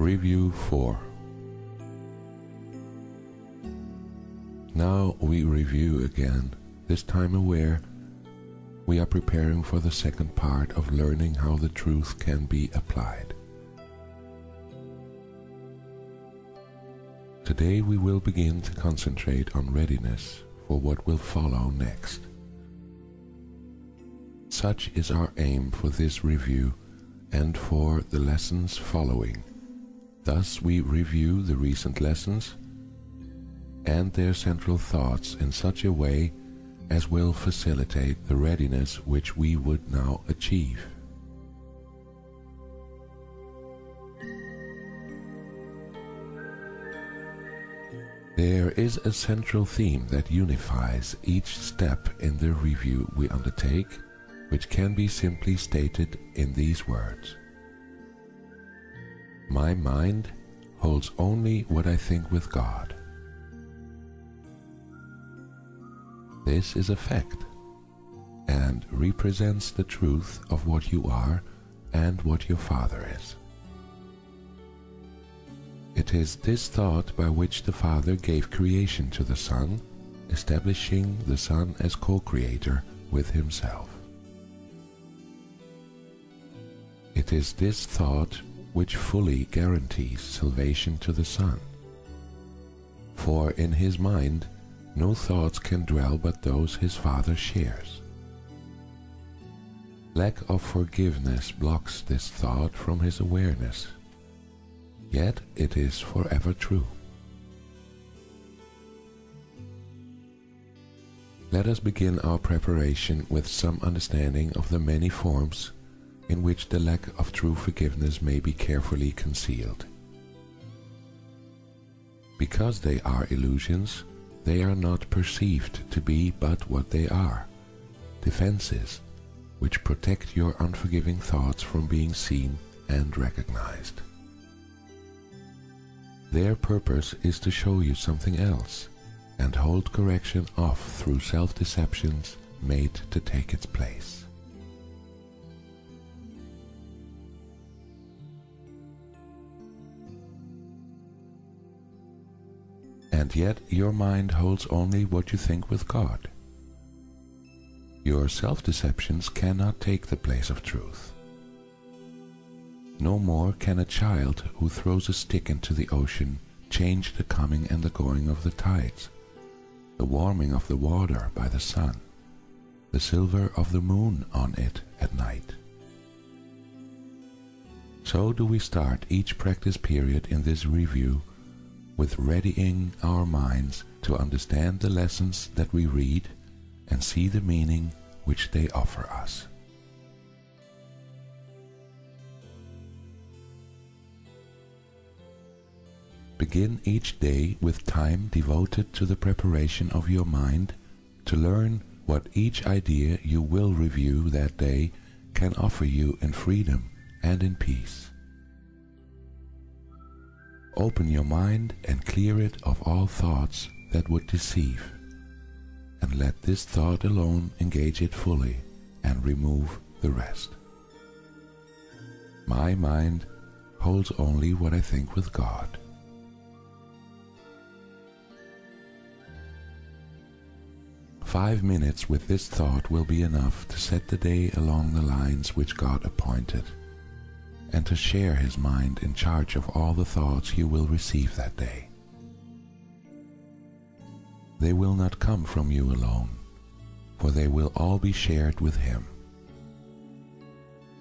Review 4. Now we review again, this time aware we are preparing for the second part of learning how the truth can be applied. Today we will begin to concentrate on readiness for what will follow next. Such is our aim for this review and for the lessons following. Thus we review the recent lessons and their central thoughts in such a way as will facilitate the readiness which we would now achieve. There is a central theme that unifies each step in the review we undertake, which can be simply stated in these words. My mind holds only what I think with God. This is a fact, and represents the truth of what you are and what your Father is. It is this thought by which the Father gave creation to the Son, establishing the Son as co-creator with Himself. It is this thought which fully guarantees salvation to the Son. For in His mind, no thoughts can dwell but those His Father shares. Lack of forgiveness blocks this thought from His awareness, yet it is forever true. Let us begin our preparation with some understanding of the many forms in which the lack of true forgiveness may be carefully concealed. Because they are illusions, they are not perceived to be but what they are, defenses which protect your unforgiving thoughts from being seen and recognized. Their purpose is to show you something else and hold correction off through self-deceptions made to take its place. And yet your mind holds only what you think with God. Your self-deceptions cannot take the place of truth. No more can a child who throws a stick into the ocean change the coming and the going of the tides, the warming of the water by the sun, the silver of the moon on it at night. So do we start each practice period in this review with readying our minds to understand the lessons that we read and see the meaning which they offer us. Begin each day with time devoted to the preparation of your mind to learn what each idea you will review that day can offer you in freedom and in peace. Open your mind and clear it of all thoughts that would deceive, and let this thought alone engage it fully and remove the rest. My mind holds only what I think with God. "5 minutes with this thought will be enough to set the day along the lines which God appointed, and to share His mind in charge of all the thoughts you will receive that day. They will not come from you alone, for they will all be shared with Him.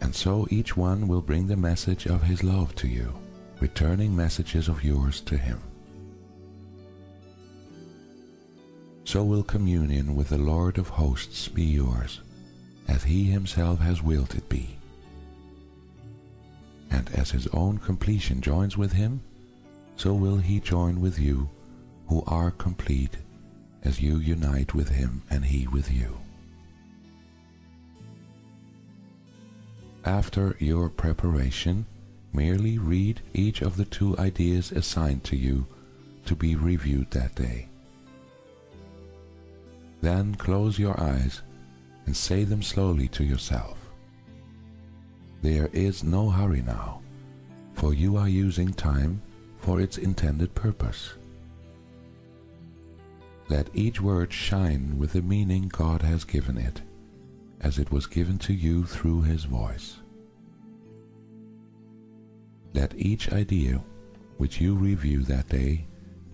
And so each one will bring the message of His love to you, returning messages of yours to Him. So will communion with the Lord of hosts be yours, as He Himself has willed it be. And as His own completion joins with Him, so will He join with you, who are complete, as you unite with Him and He with you. After your preparation, merely read each of the 2 ideas assigned to you to be reviewed that day. Then close your eyes and say them slowly to yourself. There is no hurry now, for you are using time for its intended purpose. Let each word shine with the meaning God has given it, as it was given to you through His voice. Let each idea which you review that day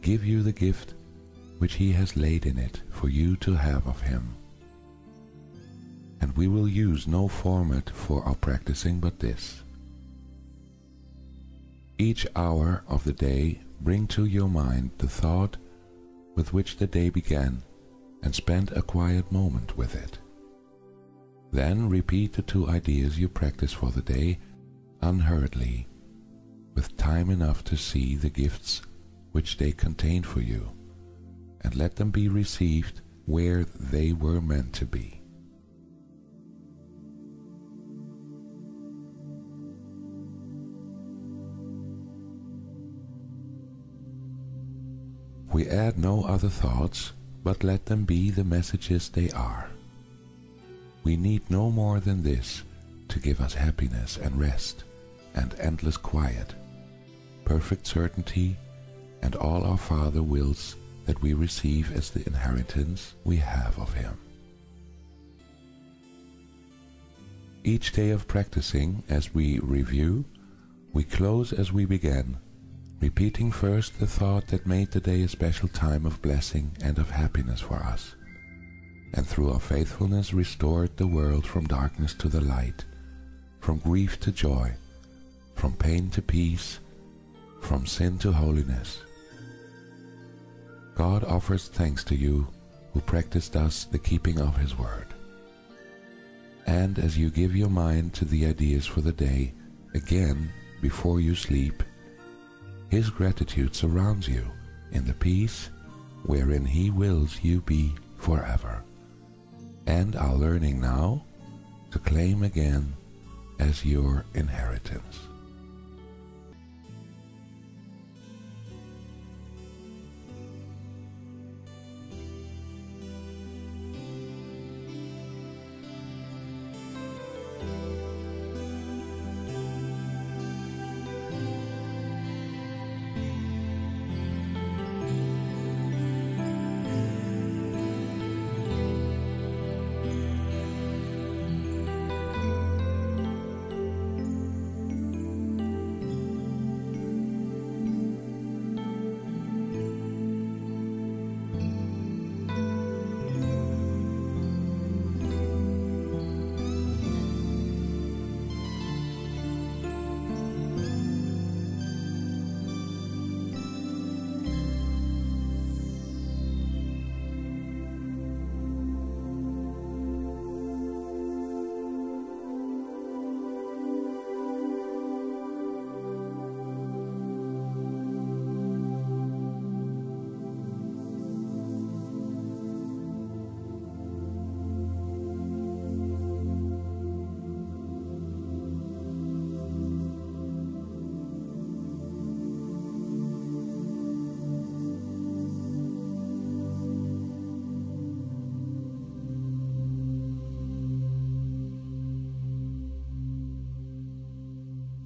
give you the gift which He has laid in it for you to have of Him. And we will use no format for our practicing but this. Each hour of the day bring to your mind the thought with which the day began, and spend a quiet moment with it. Then repeat the 2 ideas you practice for the day unhurriedly, with time enough to see the gifts which they contain for you, and let them be received where they were meant to be. We add no other thoughts, but let them be the messages they are. We need no more than this to give us happiness and rest and endless quiet, perfect certainty, and all our Father wills that we receive as the inheritance we have of Him. Each day of practicing, as we review, we close as we began, repeating first the thought that made the day a special time of blessing and of happiness for us, and through our faithfulness restored the world from darkness to the light, from grief to joy, from pain to peace, from sin to holiness. God offers thanks to you who practice thus the keeping of His word. And as you give your mind to the ideas for the day, again before you sleep, His gratitude surrounds you in the peace wherein He wills you be forever, and are learning now to claim again as your inheritance.